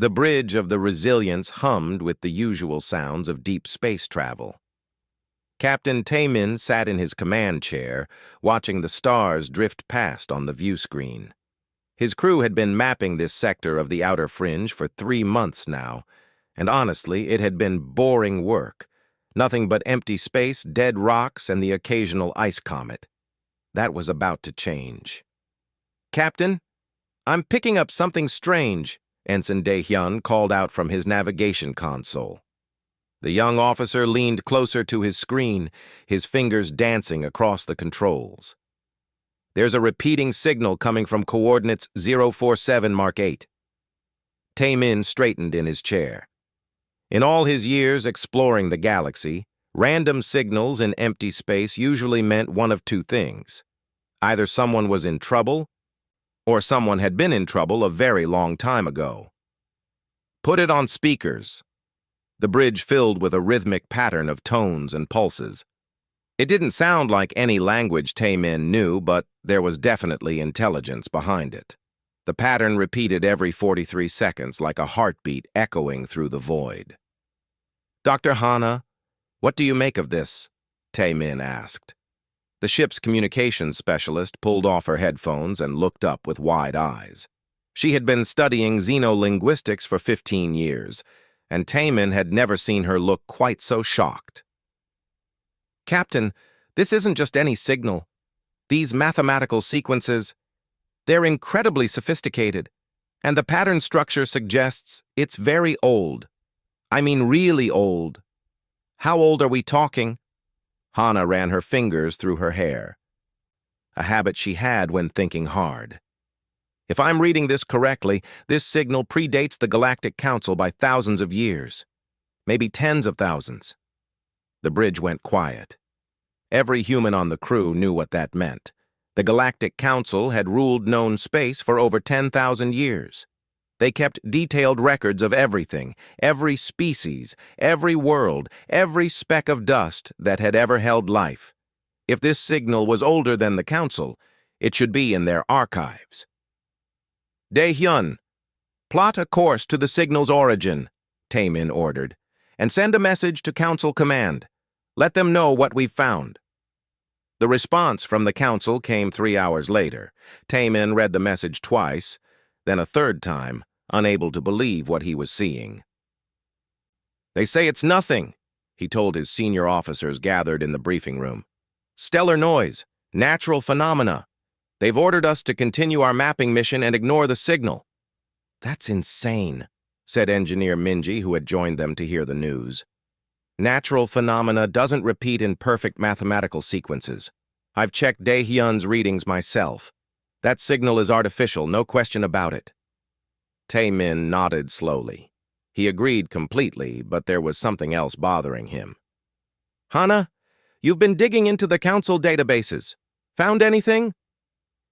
The bridge of the Resilience hummed with the usual sounds of deep space travel. Captain Taemin sat in his command chair, watching the stars drift past on the view screen. His crew had been mapping this sector of the outer fringe for 3 months now, and honestly, it had been boring work. Nothing but empty space, dead rocks, and the occasional ice comet. That was about to change. "Captain, I'm picking up something strange," Ensign Dae-hyun called out from his navigation console. The young officer leaned closer to his screen, his fingers dancing across the controls. "There's a repeating signal coming from coordinates 047 Mark 8. Taemin straightened in his chair. In all his years exploring the galaxy, random signals in empty space usually meant one of two things. Either someone was in trouble, or someone had been in trouble a very long time ago. "Put it on speakers." The bridge filled with a rhythmic pattern of tones and pulses. It didn't sound like any language Taemin knew, but there was definitely intelligence behind it. The pattern repeated every 43 seconds like a heartbeat echoing through the void. "Dr. Hana, what do you make of this?" Taemin asked. The ship's communications specialist pulled off her headphones and looked up with wide eyes. She had been studying xenolinguistics for 15 years, and Taemin had never seen her look quite so shocked. "Captain, this isn't just any signal. These mathematical sequences, they're incredibly sophisticated, and the pattern structure suggests it's very old. I mean really old. How old are we talking?" Hana ran her fingers through her hair, a habit she had when thinking hard. "If I'm reading this correctly, this signal predates the Galactic Council by thousands of years, maybe tens of thousands." The bridge went quiet. Every human on the crew knew what that meant. The Galactic Council had ruled known space for over 10,000 years. They kept detailed records of everything, every species, every world, every speck of dust that had ever held life. If this signal was older than the Council, it should be in their archives. "Dae-hyun, plot a course to the signal's origin," Taemin ordered, "and send a message to Council Command. Let them know what we've found." The response from the Council came 3 hours later. Taemin read the message twice, then a third time, unable to believe what he was seeing. "They say it's nothing," he told his senior officers gathered in the briefing room. "Stellar noise, natural phenomena. They've ordered us to continue our mapping mission and ignore the signal." "That's insane," said Engineer Minji, who had joined them to hear the news. "Natural phenomena doesn't repeat in perfect mathematical sequences. I've checked Dae-hyun's readings myself. That signal is artificial, no question about it." Taemin nodded slowly. He agreed completely, but there was something else bothering him. "Hana, you've been digging into the Council databases. Found anything?"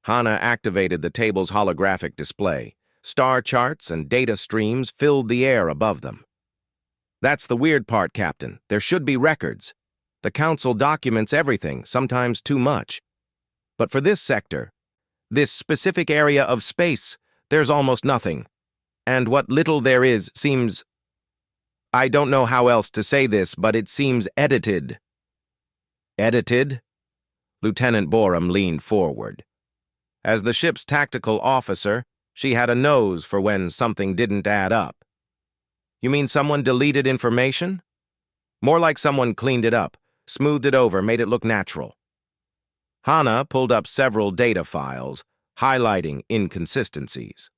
Hana activated the table's holographic display. Star charts and data streams filled the air above them. "That's the weird part, Captain. There should be records. The Council documents everything, sometimes too much. But for this sector, this specific area of space, there's almost nothing. And what little there is seems... I don't know how else to say this, but it seems edited." "Edited?" Lieutenant Borum leaned forward. As the ship's tactical officer, she had a nose for when something didn't add up. "You mean someone deleted information?" "More like someone cleaned it up, smoothed it over, made it look natural." Hana pulled up several data files, highlighting inconsistencies.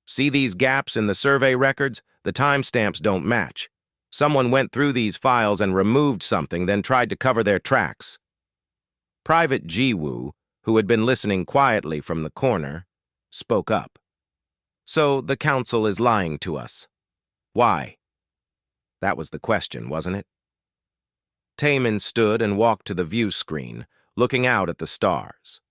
"See these gaps in the survey records? The timestamps don't match. Someone went through these files and removed something, then tried to cover their tracks." Private Jiwoo, who had been listening quietly from the corner, spoke up. "So the Council is lying to us. Why?" That was the question, wasn't it? Taemin stood and walked to the view screen, looking out at the stars.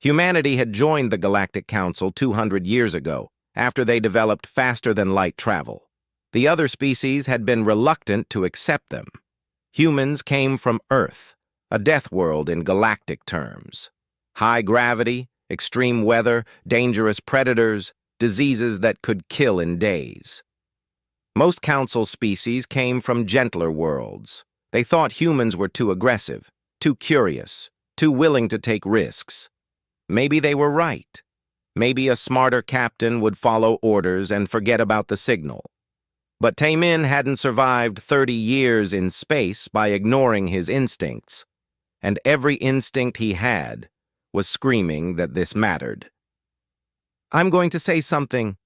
Humanity had joined the Galactic Council 200 years ago, after they developed faster-than-light travel. The other species had been reluctant to accept them. Humans came from Earth, a death world in galactic terms. High gravity, extreme weather, dangerous predators, diseases that could kill in days. Most council species came from gentler worlds. They thought humans were too aggressive, too curious, too willing to take risks. Maybe they were right. Maybe a smarter captain would follow orders and forget about the signal. But Taemin hadn't survived 30 years in space by ignoring his instincts, and every instinct he had was screaming that this mattered. "I'm going to say something,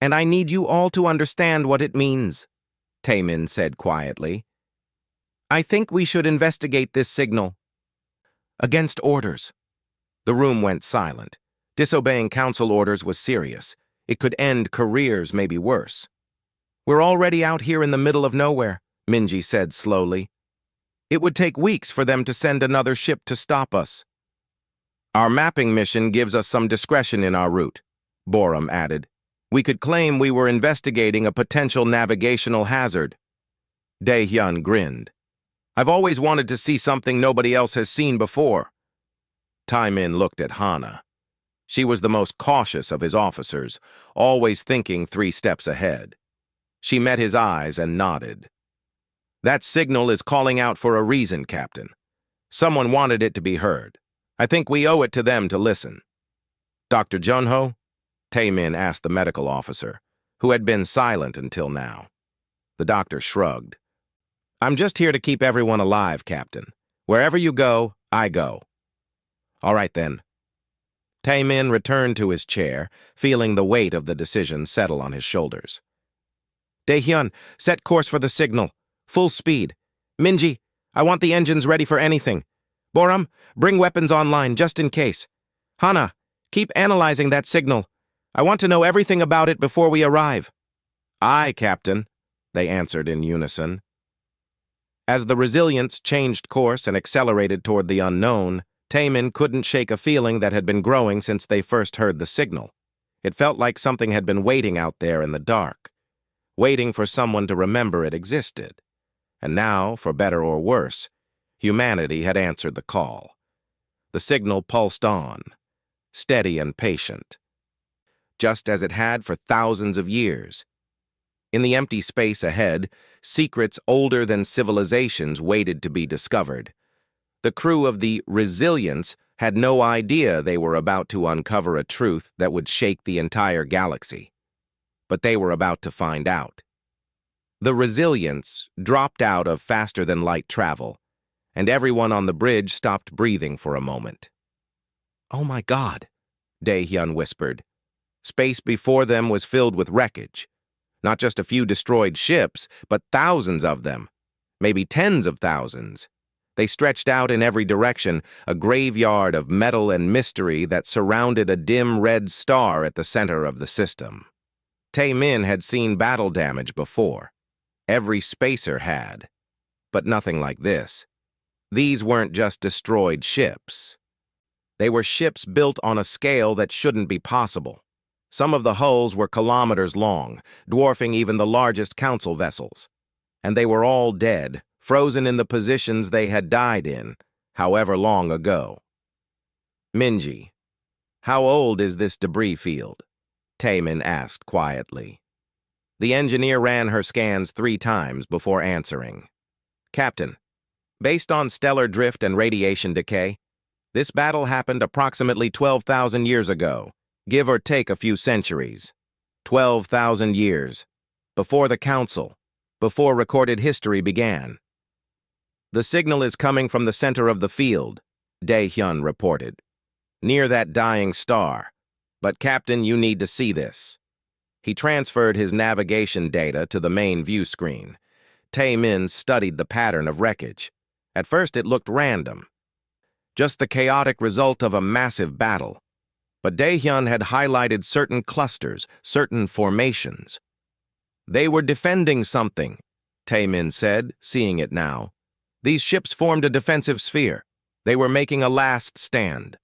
and I need you all to understand what it means," Taemin said quietly. "I think we should investigate this signal." "Against orders." The room went silent. Disobeying council orders was serious. It could end careers, maybe worse. "We're already out here in the middle of nowhere," Minji said slowly. "It would take weeks for them to send another ship to stop us." "Our mapping mission gives us some discretion in our route," Borum added. "We could claim we were investigating a potential navigational hazard." Dae-hyun grinned. "I've always wanted to see something nobody else has seen before." Taemin looked at Hana. She was the most cautious of his officers, always thinking 3 steps ahead. She met his eyes and nodded. "That signal is calling out for a reason, Captain. Someone wanted it to be heard. I think we owe it to them to listen." "Dr. Junho?" Taemin asked the medical officer, who had been silent until now. The doctor shrugged. "I'm just here to keep everyone alive, Captain. Wherever you go, I go." "All right, then." Taemin returned to his chair, feeling the weight of the decision settle on his shoulders. "Dae-hyun, set course for the signal. Full speed. Minji, I want the engines ready for anything. Borum, bring weapons online just in case. Hana, keep analyzing that signal. I want to know everything about it before we arrive." "Aye, Captain," they answered in unison. As the Resilience changed course and accelerated toward the unknown, Taemin couldn't shake a feeling that had been growing since they first heard the signal. It felt like something had been waiting out there in the dark, waiting for someone to remember it existed. And now, for better or worse, humanity had answered the call. The signal pulsed on, steady and patient, just as it had for thousands of years. In the empty space ahead, secrets older than civilizations waited to be discovered. The crew of the Resilience had no idea they were about to uncover a truth that would shake the entire galaxy. But they were about to find out. The Resilience dropped out of faster-than-light travel, and everyone on the bridge stopped breathing for a moment. "Oh my God," Dae-hyun whispered. Space before them was filled with wreckage. Not just a few destroyed ships, but thousands of them. Maybe tens of thousands. They stretched out in every direction, a graveyard of metal and mystery that surrounded a dim red star at the center of the system. Taemin had seen battle damage before. Every spacer had. But nothing like this. These weren't just destroyed ships. They were ships built on a scale that shouldn't be possible. Some of the hulls were kilometers long, dwarfing even the largest council vessels. And they were all dead, frozen in the positions they had died in, however long ago. "Minji, how old is this debris field?" Taemin asked quietly. The engineer ran her scans 3 times before answering. "Captain, based on stellar drift and radiation decay, this battle happened approximately 12,000 years ago, give or take a few centuries. 12,000 years. Before the Council, before recorded history began." "The signal is coming from the center of the field," Dae-hyun reported. "Near that dying star. But Captain, you need to see this." He transferred his navigation data to the main view screen. Taemin studied the pattern of wreckage. At first it looked random. Just the chaotic result of a massive battle. But Dae-hyun had highlighted certain clusters, certain formations. "They were defending something," Taemin said, seeing it now. "These ships formed a defensive sphere. They were making a last stand."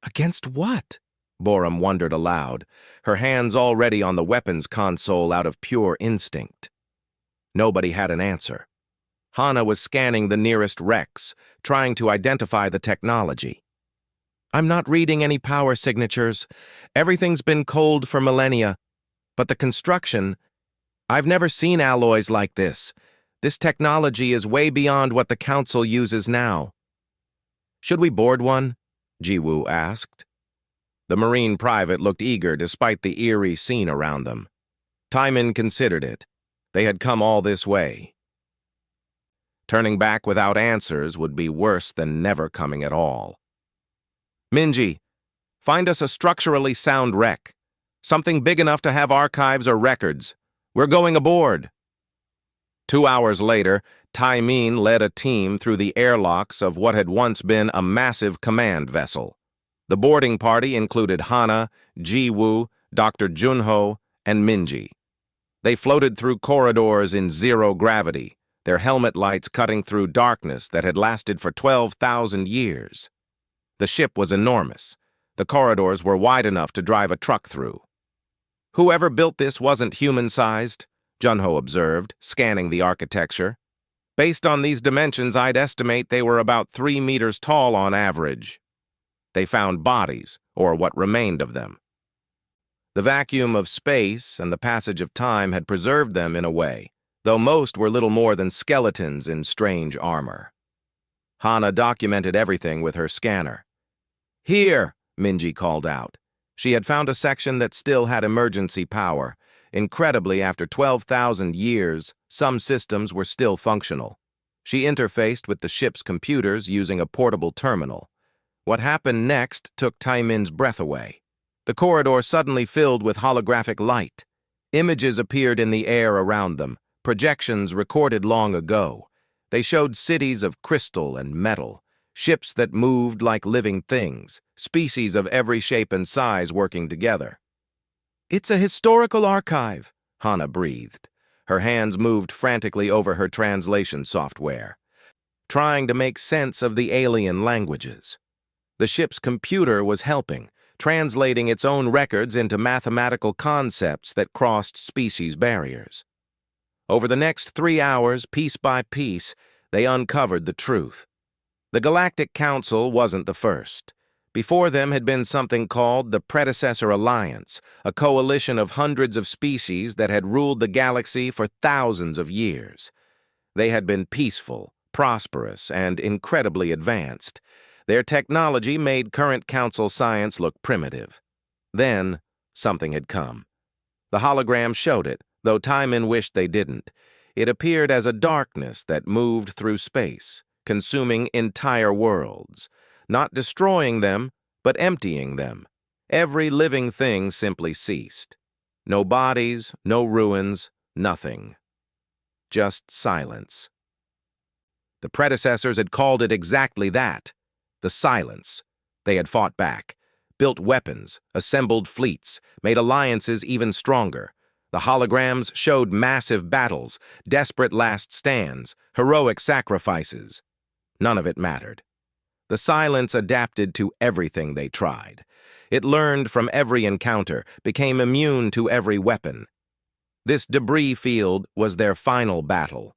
"Against what?" Borum wondered aloud, her hands already on the weapons console out of pure instinct. Nobody had an answer. Hana was scanning the nearest wrecks, trying to identify the technology. I'm not reading any power signatures. Everything's been cold for millennia. But the construction, I've never seen alloys like this. This technology is way beyond what the Council uses now. Should we board one? Jiwoo asked. The Marine private looked eager despite the eerie scene around them. Taimin considered it. They had come all this way. Turning back without answers would be worse than never coming at all. Minji, find us a structurally sound wreck. Something big enough to have archives or records. We're going aboard. 2 hours later, Taimin led a team through the airlocks of what had once been a massive command vessel. The boarding party included Hana, Jiwoo, Dr. Junho, and Minji. They floated through corridors in zero gravity, their helmet lights cutting through darkness that had lasted for 12,000 years. The ship was enormous. The corridors were wide enough to drive a truck through. Whoever built this wasn't human-sized, Junho observed, scanning the architecture. Based on these dimensions, I'd estimate they were about 3 meters tall on average. They found bodies, or what remained of them. The vacuum of space and the passage of time had preserved them in a way, though most were little more than skeletons in strange armor. Hana documented everything with her scanner. Here, Minji called out. She had found a section that still had emergency power. Incredibly, after 12,000 years, some systems were still functional. She interfaced with the ship's computers using a portable terminal. What happened next took Taimin's breath away. The corridor suddenly filled with holographic light. Images appeared in the air around them, projections recorded long ago. They showed cities of crystal and metal, ships that moved like living things, species of every shape and size working together. It's a historical archive, Hana breathed. Her hands moved frantically over her translation software, trying to make sense of the alien languages. The ship's computer was helping, translating its own records into mathematical concepts that crossed species barriers. Over the next 3 hours, piece by piece, they uncovered the truth. The Galactic Council wasn't the first. Before them had been something called the Predecessor Alliance, a coalition of hundreds of species that had ruled the galaxy for thousands of years. They had been peaceful, prosperous, and incredibly advanced. Their technology made current Council science look primitive. Then, something had come. The hologram showed it, though Taimin wished they didn't. It appeared as a darkness that moved through space, consuming entire worlds. Not destroying them, but emptying them. Every living thing simply ceased. No bodies, no ruins, nothing. Just silence. The predecessors had called it exactly that. The silence. They had fought back, built weapons, assembled fleets, made alliances even stronger. The holograms showed massive battles, desperate last stands, heroic sacrifices. None of it mattered. The silence adapted to everything they tried. It learned from every encounter, became immune to every weapon. This debris field was their final battle.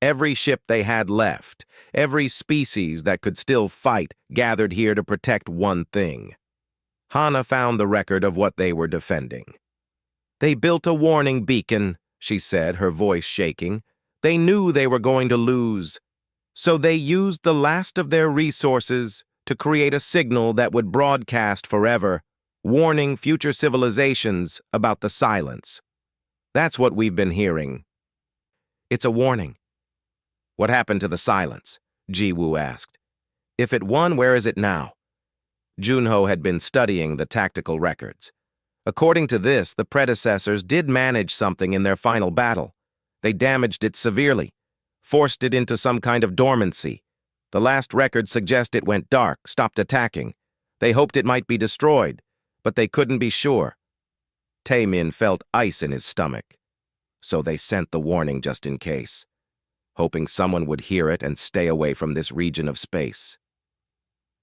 Every ship they had left, every species that could still fight, gathered here to protect one thing. Hana found the record of what they were defending. They built a warning beacon, she said, her voice shaking. They knew they were going to lose. So they used the last of their resources to create a signal that would broadcast forever, warning future civilizations about the silence. That's what we've been hearing. It's a warning. What happened to the silence? Jiwoo asked. If it won, where is it now? Junho had been studying the tactical records. According to this, the predecessors did manage something in their final battle. They damaged it severely, forced it into some kind of dormancy. The last records suggest it went dark, stopped attacking. They hoped it might be destroyed, but they couldn't be sure. Taemin felt ice in his stomach. So they sent the warning just in case, hoping someone would hear it and stay away from this region of space.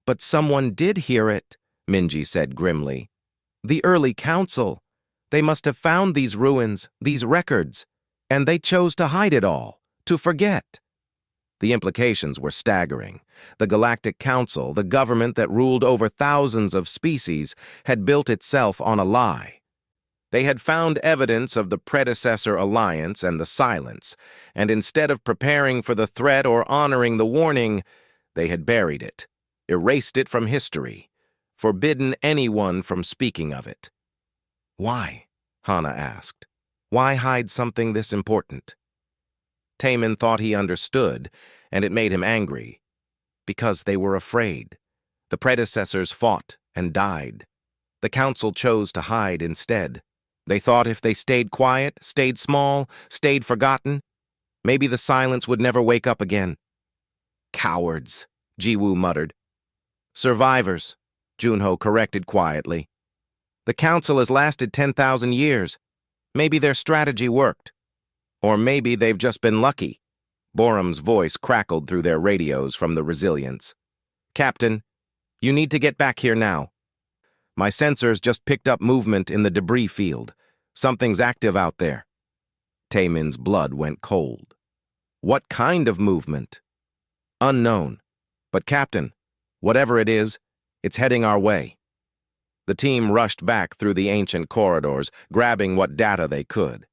But someone did hear it, Minji said grimly. The early council. They must have found these ruins, these records, and they chose to hide it all, to forget. The implications were staggering. The Galactic Council, the government that ruled over thousands of species, had built itself on a lie. They had found evidence of the predecessor alliance and the silence, and instead of preparing for the threat or honoring the warning, they had buried it, erased it from history, forbidden anyone from speaking of it. Why? Hana asked. Why hide something this important? Taemin thought he understood, and it made him angry. Because they were afraid. The predecessors fought and died. The council chose to hide instead. They thought if they stayed quiet, stayed small, stayed forgotten, maybe the silence would never wake up again. Cowards, Jiwoo muttered. Survivors, Junho corrected quietly. The council has lasted 10,000 years. Maybe their strategy worked. Or maybe they've just been lucky. Borum's voice crackled through their radios from the Resilience. Captain, you need to get back here now. My sensors just picked up movement in the debris field. Something's active out there. Taemin's blood went cold. What kind of movement? Unknown. But Captain, whatever it is, it's heading our way. The team rushed back through the ancient corridors, grabbing what data they could.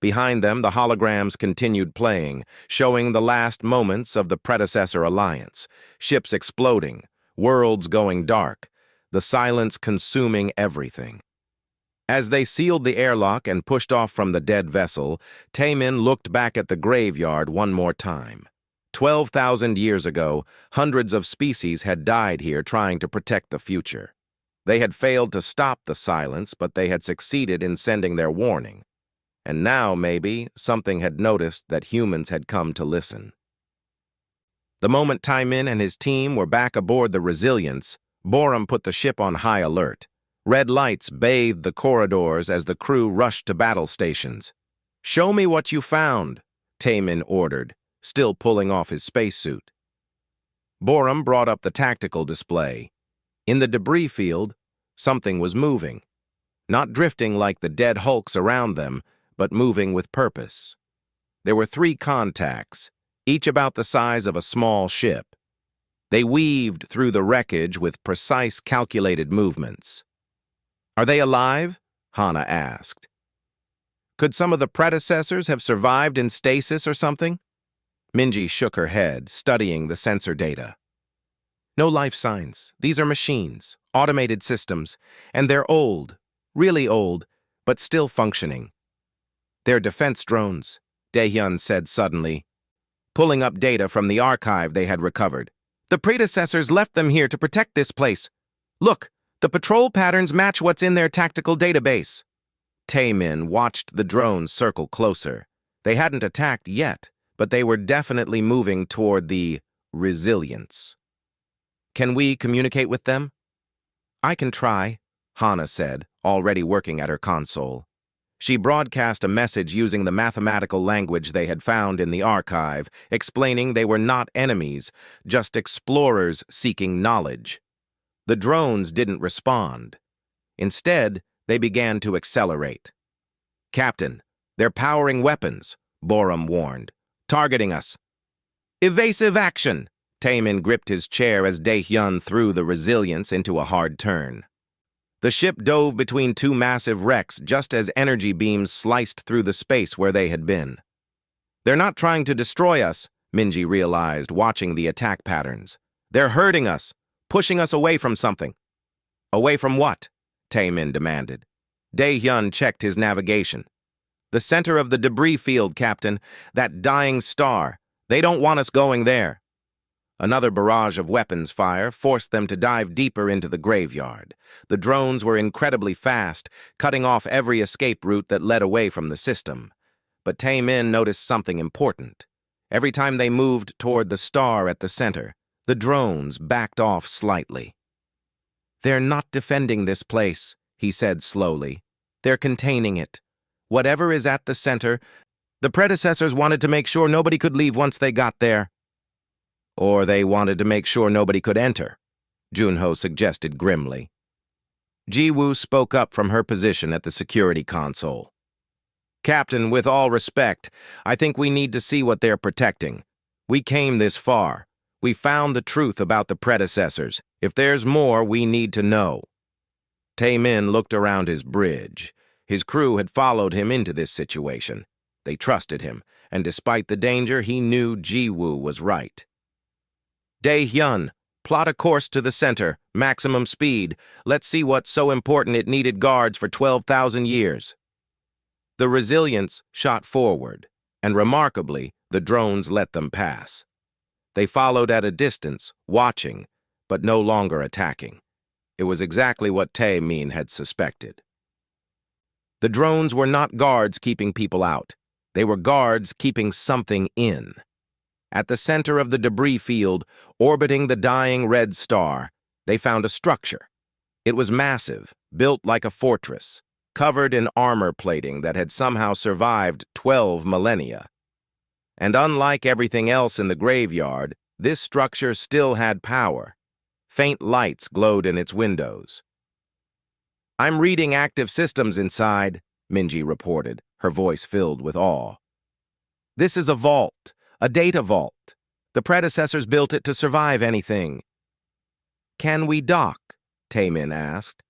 Behind them, the holograms continued playing, showing the last moments of the predecessor alliance, ships exploding, worlds going dark, the silence consuming everything. As they sealed the airlock and pushed off from the dead vessel, Taemin looked back at the graveyard one more time. 12,000 years ago, hundreds of species had died here trying to protect the future. They had failed to stop the silence, but they had succeeded in sending their warning. And now, maybe, something had noticed that humans had come to listen. The moment Taemin and his team were back aboard the Resilience, Borum put the ship on high alert. Red lights bathed the corridors as the crew rushed to battle stations. Show me what you found, Taemin ordered, still pulling off his spacesuit. Borum brought up the tactical display. In the debris field, something was moving. Not drifting like the dead hulks around them, but moving with purpose. There were 3 contacts, each about the size of a small ship. They weaved through the wreckage with precise, calculated movements. Are they alive? Hana asked. Could some of the predecessors have survived in stasis or something? Minji shook her head, studying the sensor data. No life signs. These are machines, automated systems, and they're old, really old, but still functioning. They're defense drones, Daehyun said suddenly, pulling up data from the archive they had recovered. The predecessors left them here to protect this place. Look, the patrol patterns match what's in their tactical database. Taemin watched the drones circle closer. They hadn't attacked yet, but they were definitely moving toward the Resilience. Can we communicate with them? I can try, Hana said, already working at her console. She broadcast a message using the mathematical language they had found in the archive, explaining they were not enemies, just explorers seeking knowledge. The drones didn't respond. Instead, they began to accelerate. Captain, they're powering weapons, Borum warned, targeting us. Evasive action! Taemin gripped his chair as Daehyun threw the Resilience into a hard turn. The ship dove between 2 massive wrecks just as energy beams sliced through the space where they had been. They're not trying to destroy us, Minji realized, watching the attack patterns. They're hurting us, pushing us away from something. Away from what? Taemin demanded. Daehyun checked his navigation. The center of the debris field, Captain, that dying star. They don't want us going there. Another barrage of weapons fire forced them to dive deeper into the graveyard. The drones were incredibly fast, cutting off every escape route that led away from the system. But Taemin noticed something important. Every time they moved toward the star at the center, the drones backed off slightly. They're not defending this place, he said slowly. They're containing it. Whatever is at the center, the predecessors wanted to make sure nobody could leave once they got there. Or they wanted to make sure nobody could enter, Junho suggested grimly. Jiwoo spoke up from her position at the security console. Captain, with all respect, I think we need to see what they're protecting. We came this far. We found the truth about the predecessors. If there's more, we need to know. Tae-min looked around his bridge. His crew had followed him into this situation. They trusted him, and despite the danger, he knew Ji-woo was right. Dae-hyun, plot a course to the center, maximum speed. Let's see what's so important it needed guards for 12,000 years. The Resilience shot forward, and remarkably, the drones let them pass. They followed at a distance, watching, but no longer attacking. It was exactly what Tae-min had suspected. The drones were not guards keeping people out. They were guards keeping something in. At the center of the debris field, orbiting the dying red star, they found a structure. It was massive, built like a fortress, covered in armor plating that had somehow survived 12 millennia. And unlike everything else in the graveyard, this structure still had power. Faint lights glowed in its windows. "I'm reading active systems inside," Minji reported, her voice filled with awe. "This is a vault, a data vault. The predecessors built it to survive anything." "Can we dock?" Tae-min asked.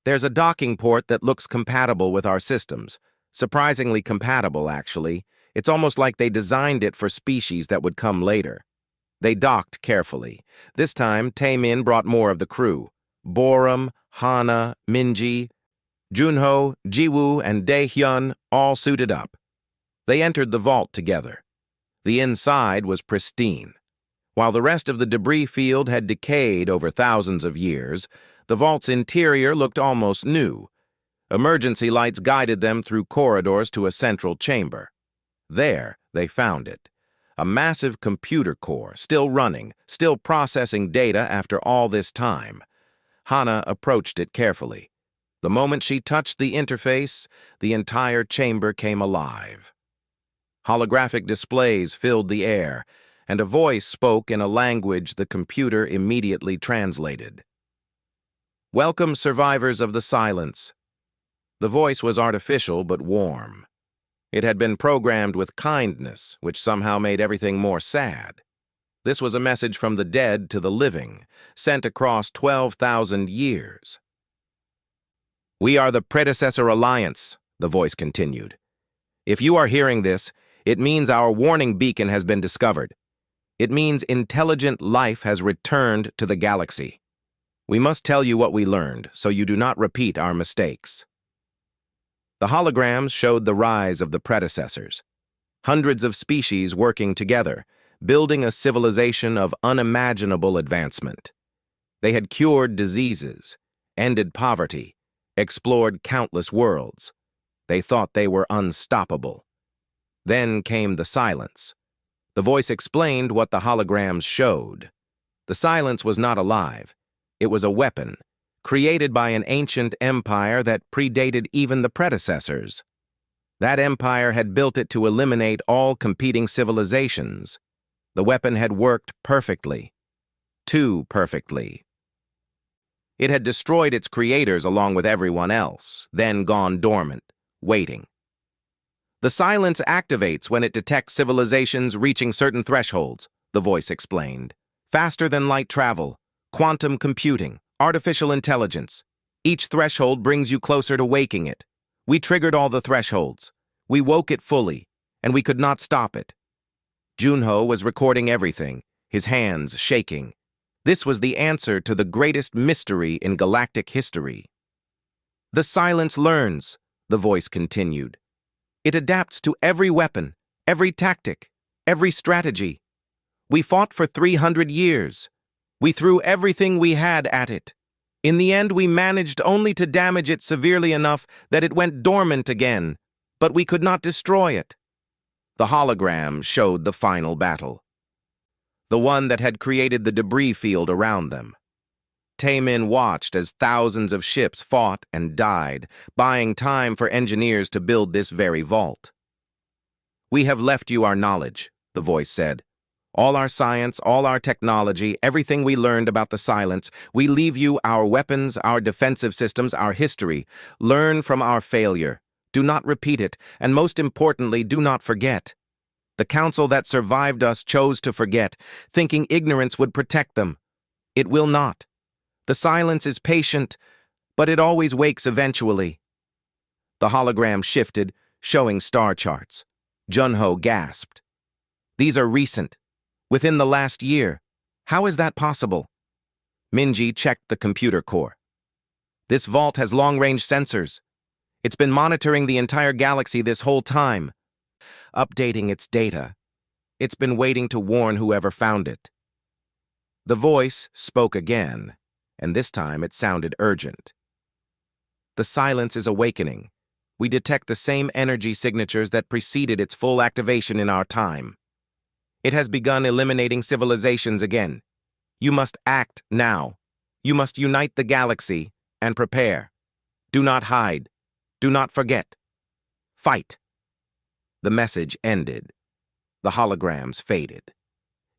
"There's a docking port that looks compatible with our systems. Surprisingly compatible, actually. It's almost like they designed it for species that would come later." They docked carefully. This time, Tae-min brought more of the crew. Borum, Hana, Minji, Junho, Ji-woo, and Dae-hyun all suited up. They entered the vault together. The inside was pristine. While the rest of the debris field had decayed over thousands of years, the vault's interior looked almost new. Emergency lights guided them through corridors to a central chamber. There, they found it. A massive computer core, still running, still processing data after all this time. Hana approached it carefully. The moment she touched the interface, the entire chamber came alive. Holographic displays filled the air, and a voice spoke in a language the computer immediately translated. "Welcome, survivors of the silence." The voice was artificial but warm. It had been programmed with kindness, which somehow made everything more sad. This was a message from the dead to the living, sent across 12,000 years. "We are the Predecessor Alliance," the voice continued. "If you are hearing this, it means our warning beacon has been discovered. It means intelligent life has returned to the galaxy. We must tell you what we learned, so you do not repeat our mistakes." The holograms showed the rise of the predecessors. Hundreds of species working together, building a civilization of unimaginable advancement. They had cured diseases, ended poverty, explored countless worlds. They thought they were unstoppable. Then came the silence. The voice explained what the holograms showed. The silence was not alive. It was a weapon, created by an ancient empire that predated even the predecessors. That empire had built it to eliminate all competing civilizations. The weapon had worked perfectly. Too perfectly. It had destroyed its creators along with everyone else, then gone dormant, waiting. "The silence activates when it detects civilizations reaching certain thresholds," the voice explained. "Faster than light travel, quantum computing, artificial intelligence. Each threshold brings you closer to waking it. We triggered all the thresholds. We woke it fully, and we could not stop it." Junho was recording everything, his hands shaking. This was the answer to the greatest mystery in galactic history. "The silence learns," the voice continued. "It adapts to every weapon, every tactic, every strategy. We fought for 300 years. We threw everything we had at it. In the end, we managed only to damage it severely enough that it went dormant again, but we could not destroy it." The hologram showed the final battle. The one that had created the debris field around them. Tae-min watched as thousands of ships fought and died, buying time for engineers to build this very vault. "We have left you our knowledge," the voice said. "All our science, all our technology, everything we learned about the silence. We leave you our weapons, our defensive systems, our history. Learn from our failure. Do not repeat it, and most importantly, do not forget. The council that survived us chose to forget, thinking ignorance would protect them. It will not. The silence is patient, but it always wakes eventually. The hologram shifted, showing star charts. Junho gasped. These are recent. Within the last year. How is that possible? Minji checked the computer core. This vault has long-range sensors. It's been monitoring the entire galaxy this whole time, updating its data. It's been waiting to warn whoever found it. The voice spoke again, and this time it sounded urgent. The silence is awakening. We detect the same energy signatures that preceded its full activation in our time. It has begun eliminating civilizations again. You must act now. You must unite the galaxy and prepare. Do not hide. Do not forget. Fight. The message ended. The holograms faded.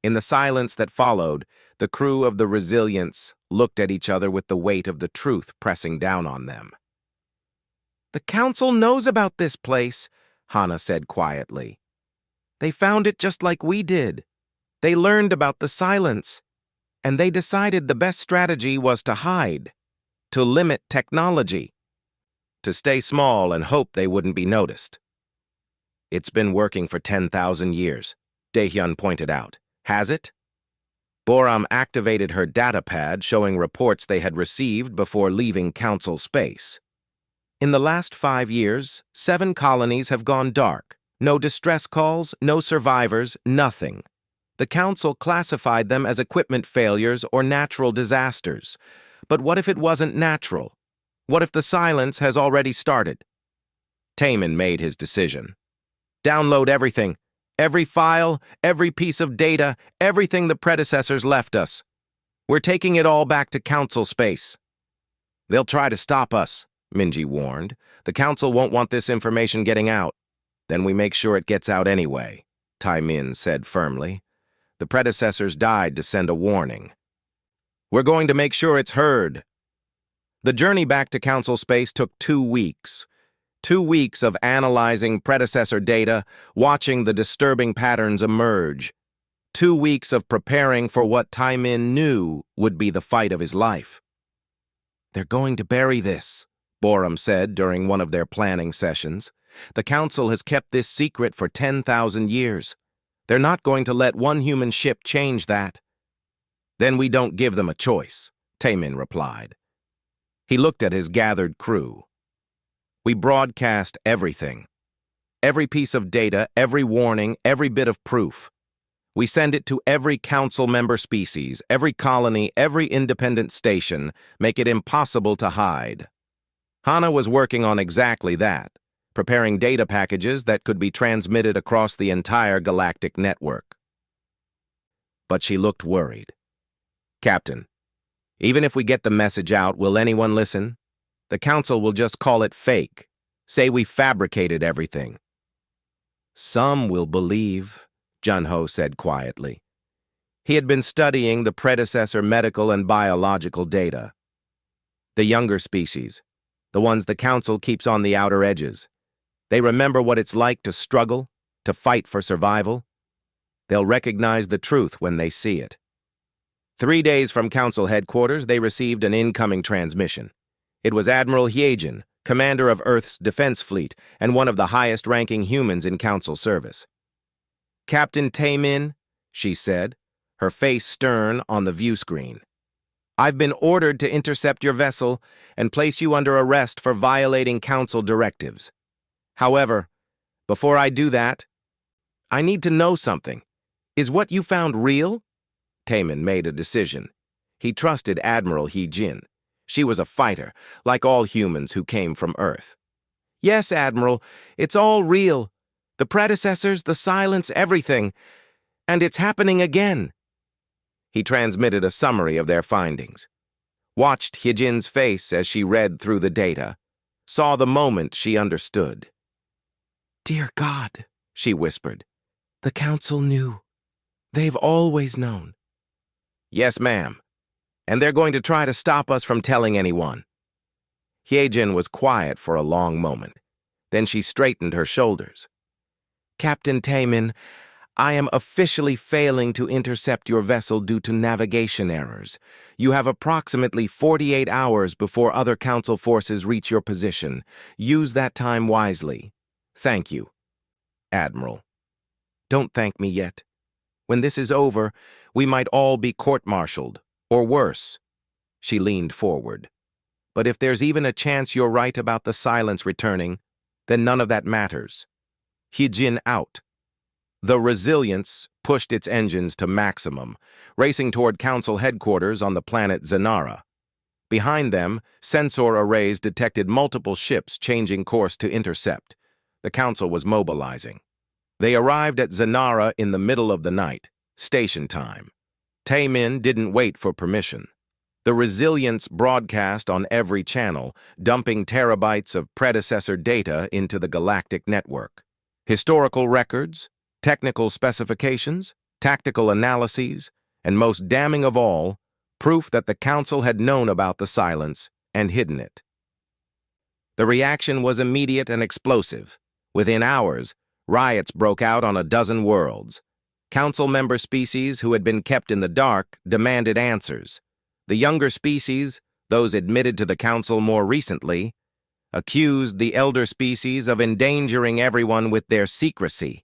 In the silence that followed, the crew of the Resilience looked at each other with the weight of the truth pressing down on them. The council knows about this place, Hana said quietly. They found it just like we did. They learned about the silence, and they decided the best strategy was to hide, to limit technology, to stay small and hope they wouldn't be noticed. It's been working for 10,000 years, Daehyun pointed out. Has it? Boram activated her datapad showing reports they had received before leaving council space. In the last 5 years, 7 colonies have gone dark. No distress calls, no survivors, nothing. The council classified them as equipment failures or natural disasters. But what if it wasn't natural? What if the silence has already started? Taemin made his decision. Download everything. Every file, every piece of data, everything the predecessors left us. We're taking it all back to council space. They'll try to stop us, Minji warned. The council won't want this information getting out. Then we make sure it gets out anyway, Taemin said firmly. The predecessors died to send a warning. We're going to make sure it's heard. The journey back to council space took 2 weeks. 2 weeks of analyzing predecessor data, watching the disturbing patterns emerge. 2 weeks of preparing for what Taemin knew would be the fight of his life. They're going to bury this, Boram said during one of their planning sessions. The council has kept this secret for 10,000 years. They're not going to let one human ship change that. Then we don't give them a choice, Taemin replied. He looked at his gathered crew. We broadcast everything. Every piece of data, every warning, every bit of proof. We send it to every council member species, every colony, every independent station, make it impossible to hide. Hana was working on exactly that, preparing data packages that could be transmitted across the entire galactic network. But she looked worried. Captain, even if we get the message out, will anyone listen? The council will just call it fake, say we fabricated everything. Some will believe, Junho said quietly. He had been studying the predecessor medical and biological data. The younger species, the ones the council keeps on the outer edges. They remember what it's like to struggle, to fight for survival. They'll recognize the truth when they see it. 3 days from council headquarters, they received an incoming transmission. It was Admiral Hyejin, commander of Earth's defense fleet and one of the highest-ranking humans in council service. Captain Taemin, she said, her face stern on the view screen. I've been ordered to intercept your vessel and place you under arrest for violating council directives. However, before I do that, I need to know something. Is what you found real? Taemin made a decision. He trusted Admiral Hyejin. She was a fighter, like all humans who came from Earth. Yes, Admiral, it's all real. The predecessors, the silence, everything. And it's happening again. He transmitted a summary of their findings. Watched Hyejin's face as she read through the data. Saw the moment she understood. Dear God, she whispered. The council knew. They've always known. Yes, ma'am. And they're going to try to stop us from telling anyone. Hyejin was quiet for a long moment. Then she straightened her shoulders. Captain Taemin, I am officially failing to intercept your vessel due to navigation errors. You have approximately 48 hours before other Council forces reach your position. Use that time wisely. Thank you, Admiral. Don't thank me yet. When this is over, we might all be court-martialed, or worse. She leaned forward. But if there's even a chance you're right about the silence returning, then none of that matters. Hijin out. The Resilience pushed its engines to maximum, racing toward Council headquarters on the planet Zanara. Behind them, sensor arrays detected multiple ships changing course to intercept. The Council was mobilizing. They arrived at Zanara in the middle of the night, station time. Taemin didn't wait for permission. The Resilience broadcast on every channel, dumping terabytes of predecessor data into the galactic network. Historical records, technical specifications, tactical analyses, and most damning of all, proof that the Council had known about the silence and hidden it. The reaction was immediate and explosive. Within hours, riots broke out on a dozen worlds. Council member species who had been kept in the dark demanded answers. The younger species, those admitted to the Council more recently, accused the elder species of endangering everyone with their secrecy.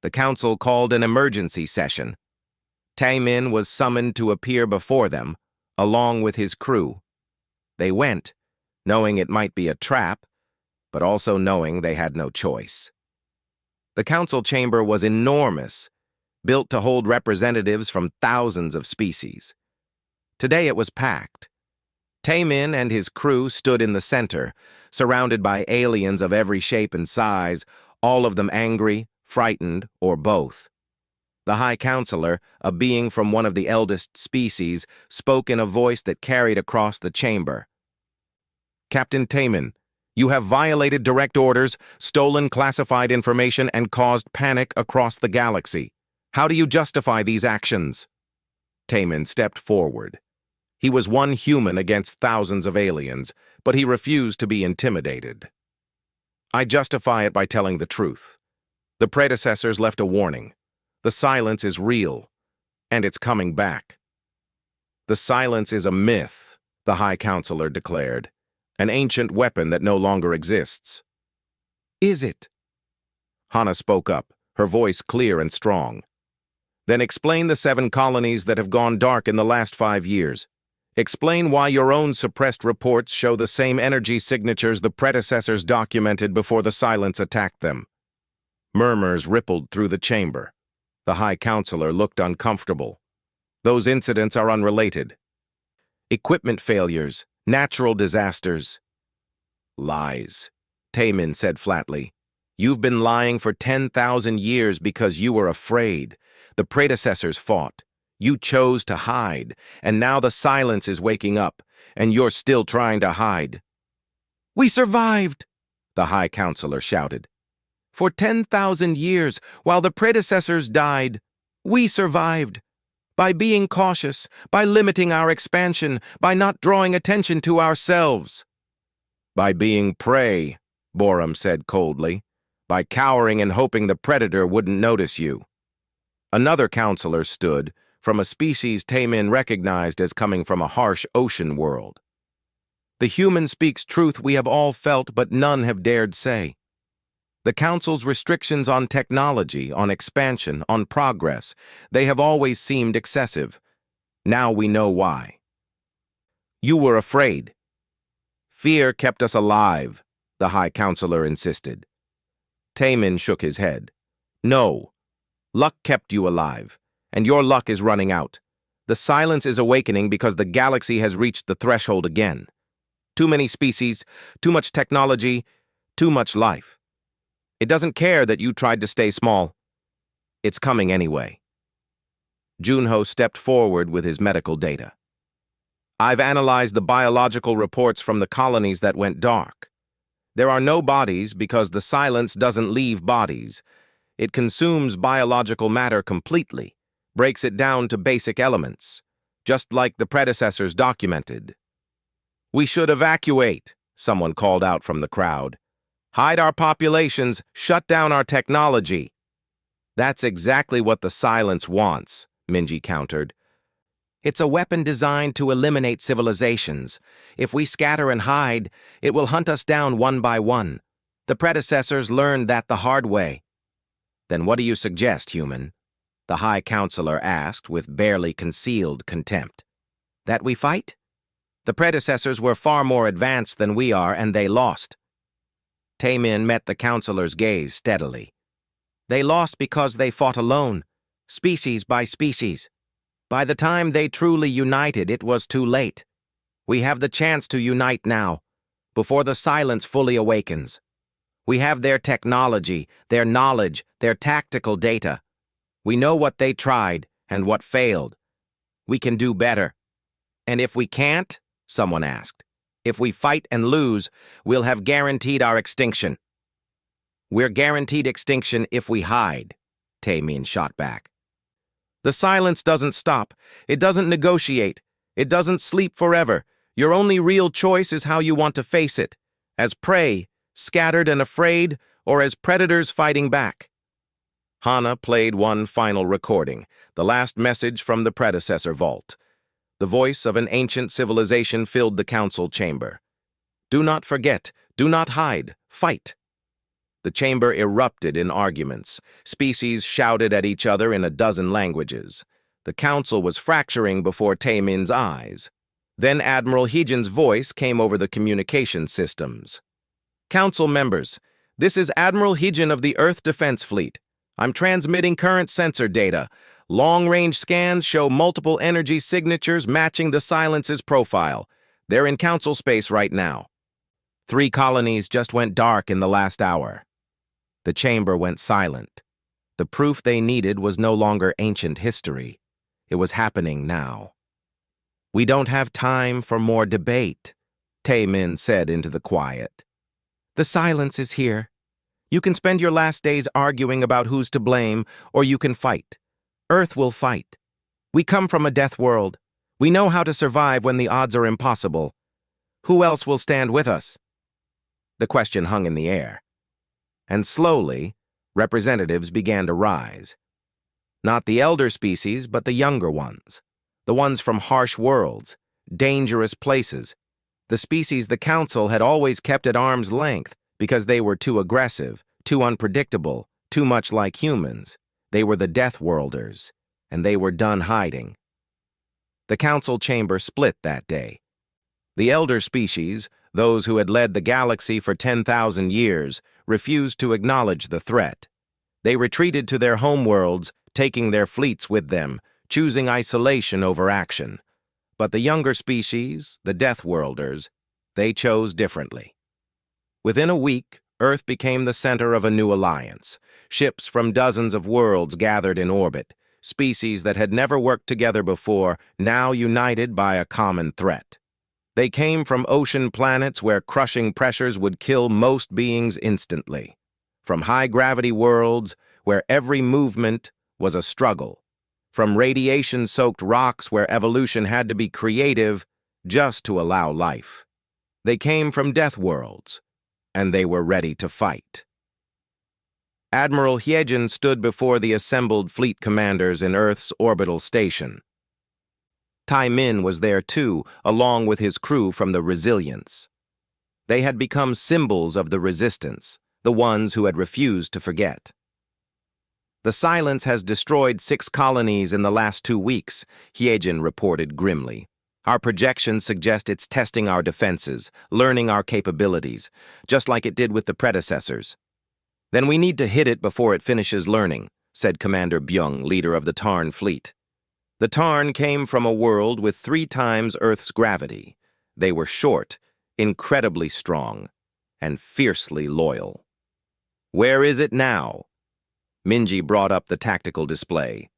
The Council called an emergency session. Taemin was summoned to appear before them, along with his crew. They went, knowing it might be a trap, but also knowing they had no choice. The Council chamber was enormous, built to hold representatives from thousands of species. Today it was packed. Taemin and his crew stood in the center, surrounded by aliens of every shape and size, all of them angry, frightened, or both. The High Counselor, a being from one of the eldest species, spoke in a voice that carried across the chamber. Captain Taemin, you have violated direct orders, stolen classified information, and caused panic across the galaxy. How do you justify these actions? Taemin stepped forward. He was one human against thousands of aliens, but he refused to be intimidated. I justify it by telling the truth. The predecessors left a warning. The silence is real, and it's coming back. The silence is a myth, the High Counselor declared, an ancient weapon that no longer exists. Is it? Hana spoke up, her voice clear and strong. Then explain the 7 colonies that have gone dark in the last 5 years. Explain why your own suppressed reports show the same energy signatures the predecessors documented before the silence attacked them. Murmurs rippled through the chamber. The High Counselor looked uncomfortable. Those incidents are unrelated. Equipment failures, natural disasters. Lies, Taemin said flatly. You've been lying for 10,000 years because you were afraid. The predecessors fought. You chose to hide, and now the silence is waking up, and you're still trying to hide. We survived, the High Counselor shouted. For 10,000 years, while the predecessors died, we survived. By being cautious, by limiting our expansion, by not drawing attention to ourselves. By being prey, Borum said coldly. By cowering and hoping the predator wouldn't notice you. Another counselor stood, from a species Taemin recognized as coming from a harsh ocean world. The human speaks truth we have all felt, but none have dared say. The Council's restrictions on technology, on expansion, on progress, they have always seemed excessive. Now we know why. You were afraid. Fear kept us alive, the High Counselor insisted. Taemin shook his head. No. Luck kept you alive, and your luck is running out. The silence is awakening because the galaxy has reached the threshold again. Too many species, too much technology, too much life. It doesn't care that you tried to stay small. It's coming anyway. Junho stepped forward with his medical data. I've analyzed the biological reports from the colonies that went dark. There are no bodies because the silence doesn't leave bodies. It consumes biological matter completely, breaks it down to basic elements, just like the predecessors documented. We should evacuate, someone called out from the crowd. Hide our populations, shut down our technology. That's exactly what the silence wants, Minji countered. It's a weapon designed to eliminate civilizations. If we scatter and hide, it will hunt us down one by one. The predecessors learned that the hard way. Then what do you suggest, human? The High Counselor asked with barely concealed contempt. That we fight? The predecessors were far more advanced than we are, and they lost. Taemin met the counselor's gaze steadily. They lost because they fought alone, species by species. By the time they truly united, it was too late. We have the chance to unite now, before the silence fully awakens. We have their technology, their knowledge, their tactical data. We know what they tried and what failed. We can do better. And if we can't, someone asked, if we fight and lose, we'll have guaranteed our extinction. We're guaranteed extinction if we hide, Taemin shot back. The silence doesn't stop. It doesn't negotiate. It doesn't sleep forever. Your only real choice is how you want to face it, as prey, scattered and afraid, or as predators fighting back. Hana played one final recording, the last message from the predecessor vault. The voice of an ancient civilization filled the council chamber. Do not forget, do not hide, fight. The chamber erupted in arguments. Species shouted at each other in a dozen languages. The council was fracturing before Taemin's eyes. Then Admiral Heejin's voice came over the communication systems. Council members, this is Admiral Heejin of the Earth Defense Fleet. I'm transmitting current sensor data. Long-range scans show multiple energy signatures matching the silence's profile. They're in council space right now. 3 colonies just went dark in the last hour. The chamber went silent. The proof they needed was no longer ancient history. It was happening now. We don't have time for more debate, Taemin said into the quiet. The silence is here. You can spend your last days arguing about who's to blame, or you can fight. Earth will fight. We come from a death world. We know how to survive when the odds are impossible. Who else will stand with us? The question hung in the air. And slowly, representatives began to rise. Not the elder species, but the younger ones. The ones from harsh worlds, dangerous places. The species the council had always kept at arm's length because they were too aggressive, too unpredictable, too much like humans. They were the Deathworlders, and they were done hiding. The council chamber split that day. The elder species, those who had led the galaxy for 10,000 years, refused to acknowledge the threat. They retreated to their homeworlds, taking their fleets with them, choosing isolation over action. But the younger species, the Deathworlders, they chose differently. Within a week, Earth became the center of a new alliance. Ships from dozens of worlds gathered in orbit, species that had never worked together before, now united by a common threat. They came from ocean planets where crushing pressures would kill most beings instantly. From high-gravity worlds where every movement was a struggle. From radiation-soaked rocks where evolution had to be creative just to allow life. They came from death worlds, and they were ready to fight. Admiral Heejin stood before the assembled fleet commanders in Earth's orbital station. Taemin was there too, along with his crew from the Resilience. They had become symbols of the resistance, the ones who had refused to forget. The silence has destroyed 6 colonies in the last 2 weeks, Heejin reported grimly. Our projections suggest it's testing our defenses, learning our capabilities, just like it did with the predecessors. Then we need to hit it before it finishes learning, said Commander Byung, leader of the Tarn fleet. The Tarn came from a world with 3 times Earth's gravity. They were short, incredibly strong, and fiercely loyal. Where is it now? Minji brought up the tactical display.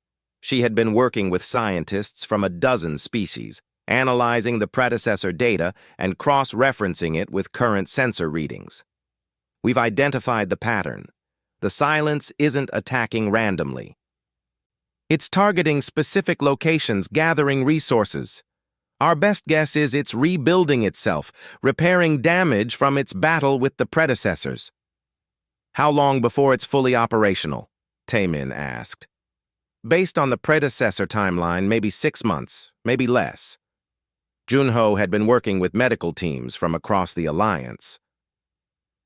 She had been working with scientists from a dozen species, analyzing the predecessor data and cross-referencing it with current sensor readings. We've identified the pattern. The silence isn't attacking randomly. It's targeting specific locations, gathering resources. Our best guess is it's rebuilding itself, repairing damage from its battle with the predecessors. How long before it's fully operational? Taemin asked. Based on the predecessor timeline, maybe 6 months, maybe less. Junho had been working with medical teams from across the Alliance.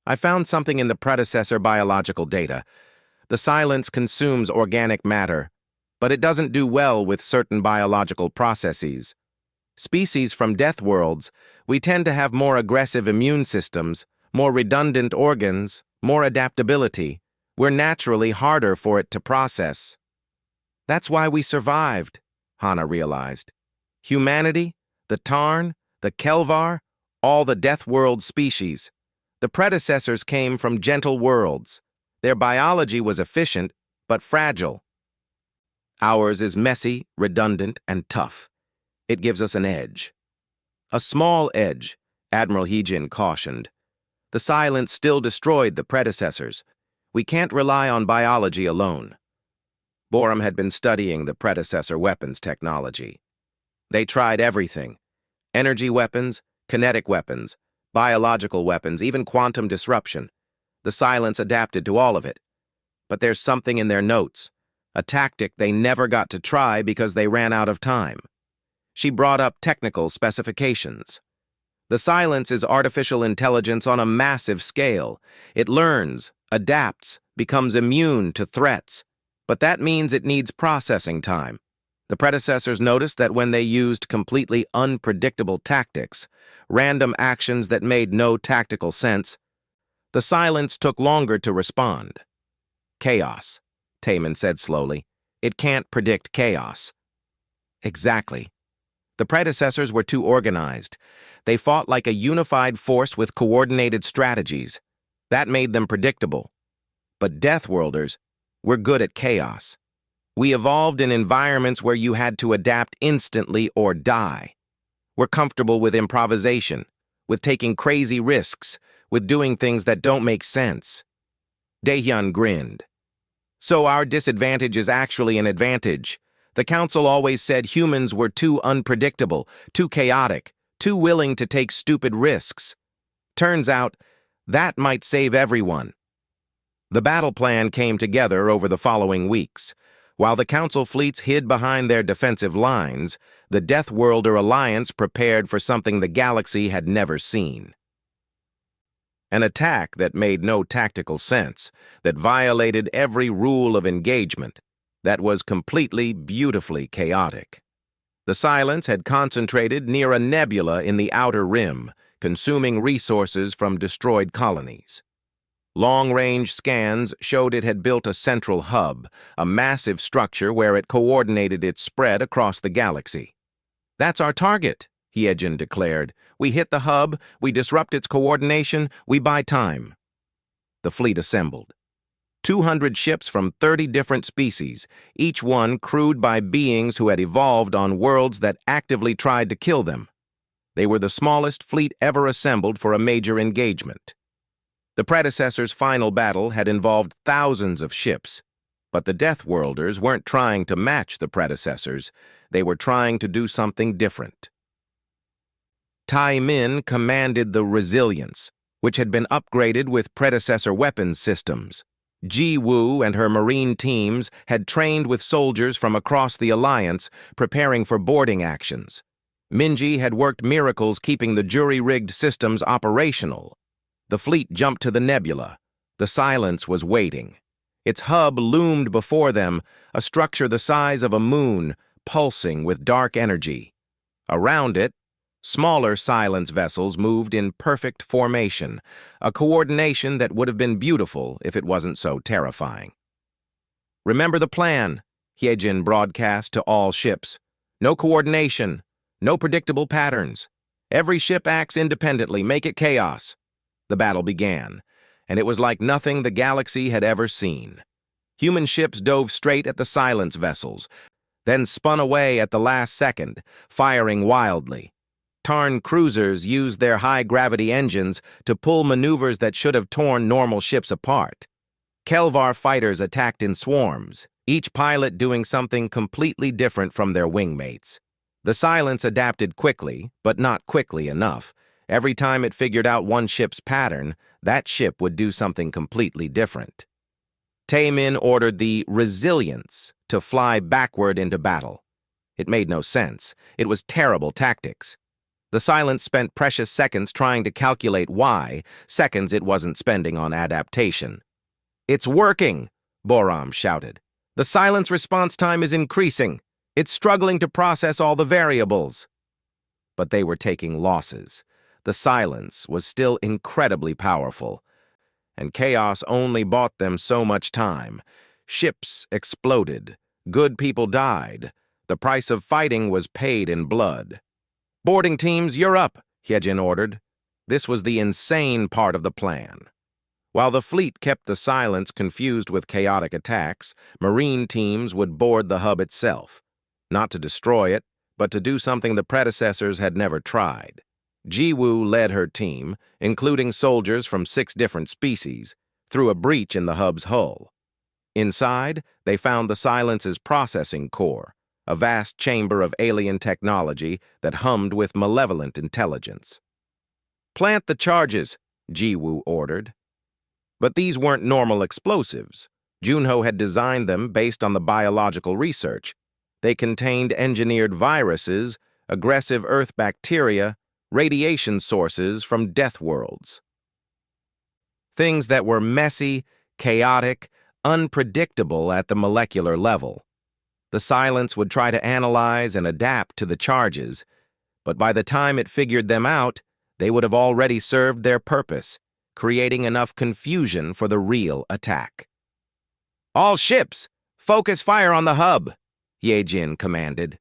I found something in the predecessor biological data. The silence consumes organic matter, but it doesn't do well with certain biological processes. Species from Deathworlds, we tend to have more aggressive immune systems, more redundant organs, more adaptability. We're naturally harder for it to process. That's why we survived, Hana realized. Humanity, the Tarn, the Kelvar, all the Deathworld species. The predecessors came from gentle worlds. Their biology was efficient, but fragile. Ours is messy, redundant, and tough. It gives us an edge. A small edge, Admiral Heejin cautioned. The silence still destroyed the predecessors. We can't rely on biology alone. Borum had been studying the predecessor weapons technology. They tried everything. Energy weapons, kinetic weapons, biological weapons, even quantum disruption. The silence adapted to all of it. But there's something in their notes, a tactic they never got to try because they ran out of time. She brought up technical specifications. The silence is artificial intelligence on a massive scale. It learns, adapts, becomes immune to threats. But that means it needs processing time. The predecessors noticed that when they used completely unpredictable tactics, random actions that made no tactical sense, the silence took longer to respond. Chaos, Taemin said slowly. It can't predict chaos. Exactly. The predecessors were too organized. They fought like a unified force with coordinated strategies. That made them predictable. But Deathworlders, we're good at chaos. We evolved in environments where you had to adapt instantly or die. We're comfortable with improvisation, with taking crazy risks, with doing things that don't make sense. Daehyun grinned. So our disadvantage is actually an advantage. The Council always said humans were too unpredictable, too chaotic, too willing to take stupid risks. Turns out, that might save everyone. The battle plan came together over the following weeks. While the Council fleets hid behind their defensive lines, the Deathworlder Alliance prepared for something the galaxy had never seen. An attack that made no tactical sense, that violated every rule of engagement, that was completely, beautifully chaotic. The silence had concentrated near a nebula in the outer rim, consuming resources from destroyed colonies. Long-range scans showed it had built a central hub, a massive structure where it coordinated its spread across the galaxy. That's our target, Heejin declared. We hit the hub, we disrupt its coordination, we buy time. The fleet assembled. 200 ships from 30 different species, each one crewed by beings who had evolved on worlds that actively tried to kill them. They were the smallest fleet ever assembled for a major engagement. The predecessor's final battle had involved thousands of ships, but the Deathworlders weren't trying to match the predecessors. They were trying to do something different. Taemin commanded the Resilience, which had been upgraded with predecessor weapons systems. Ji-Woo and her marine teams had trained with soldiers from across the Alliance, preparing for boarding actions. Minji had worked miracles keeping the jury-rigged systems operational. The fleet jumped to the nebula. The silence was waiting. Its hub loomed before them, a structure the size of a moon, pulsing with dark energy. Around it, smaller silence vessels moved in perfect formation, a coordination that would have been beautiful if it wasn't so terrifying. Remember the plan, Heejin broadcast to all ships. No coordination, no predictable patterns. Every ship acts independently, make it chaos. The battle began, and it was like nothing the galaxy had ever seen. Human ships dove straight at the silence vessels, then spun away at the last second, firing wildly. Tarn cruisers used their high-gravity engines to pull maneuvers that should have torn normal ships apart. Kelvar fighters attacked in swarms, each pilot doing something completely different from their wingmates. The silence adapted quickly, but not quickly enough. Every time it figured out one ship's pattern, that ship would do something completely different. Taemin ordered the Resilience to fly backward into battle. It made no sense. It was terrible tactics. The Silence spent precious seconds trying to calculate why, seconds it wasn't spending on adaptation. "It's working!" Boram shouted. "The Silence response time is increasing. It's struggling to process all the variables." But they were taking losses. The Silence was still incredibly powerful, and chaos only bought them so much time. Ships exploded. Good people died. The price of fighting was paid in blood. "Boarding teams, you're up," Hyejin ordered. This was the insane part of the plan. While the fleet kept the Silence confused with chaotic attacks, Marine teams would board the hub itself, not to destroy it, but to do something the predecessors had never tried. Jiwoo led her team, including soldiers from 6 different species, through a breach in the hub's hull. Inside, they found the Silence's processing core, a vast chamber of alien technology that hummed with malevolent intelligence. "Plant the charges," Jiwoo ordered. But these weren't normal explosives. Junho had designed them based on the biological research. They contained engineered viruses, aggressive Earth bacteria, radiation sources from Deathworlds. Things that were messy, chaotic, unpredictable at the molecular level. The Silence would try to analyze and adapt to the charges, but by the time it figured them out, they would have already served their purpose, creating enough confusion for the real attack. "All ships, focus fire on the hub," Hyejin commanded.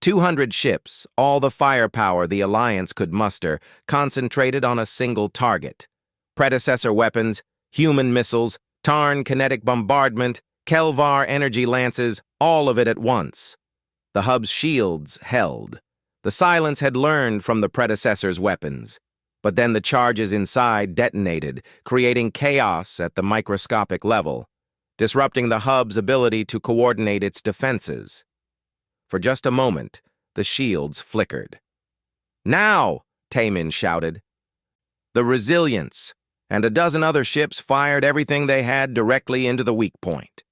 200 ships, all the firepower the Alliance could muster, concentrated on a single target. Predecessor weapons, human missiles, Tarn kinetic bombardment, Kelvar energy lances, all of it at once. The hub's shields held. The Silence had learned from the predecessor's weapons. But then the charges inside detonated, creating chaos at the microscopic level, disrupting the hub's ability to coordinate its defenses. For just a moment, the shields flickered. "Now!" Taemin shouted. The Resilience and a dozen other ships fired everything they had directly into the weak point.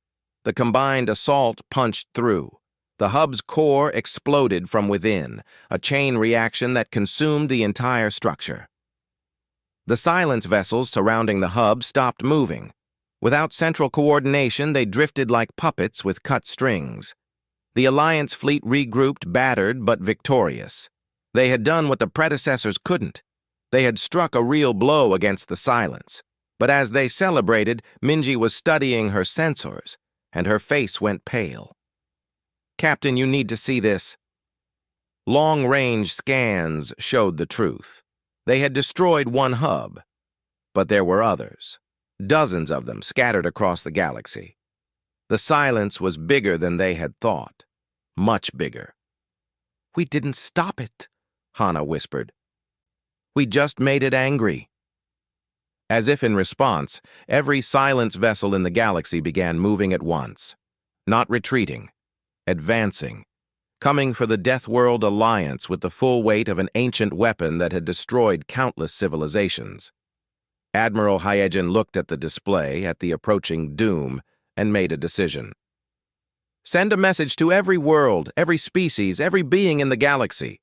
The combined assault punched through. The hub's core exploded from within, a chain reaction that consumed the entire structure. The Silence vessels surrounding the hub stopped moving. Without central coordination, they drifted like puppets with cut strings. The Alliance fleet regrouped, battered but victorious. They had done what the predecessors couldn't. They had struck a real blow against the Silence. But as they celebrated, Minji was studying her sensors, and her face went pale. "Captain, you need to see this." Long-range scans showed the truth. They had destroyed one hub, but there were others, dozens of them scattered across the galaxy. The Silence was bigger than they had thought, much bigger. "We didn't stop it," Hana whispered. "We just made it angry." As if in response, every Silence vessel in the galaxy began moving at once, not retreating, advancing, coming for the Deathworld Alliance with the full weight of an ancient weapon that had destroyed countless civilizations. Admiral Hyejin looked at the display, at the approaching doom, and made a decision. "Send a message to every world, every species, every being in the galaxy.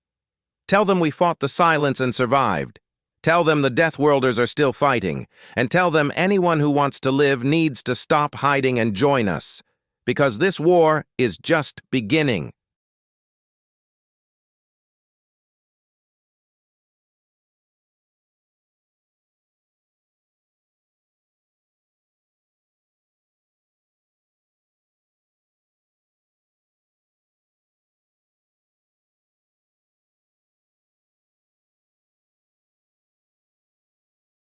Tell them we fought the Silence and survived. Tell them the Deathworlders are still fighting, and tell them anyone who wants to live needs to stop hiding and join us, because this war is just beginning."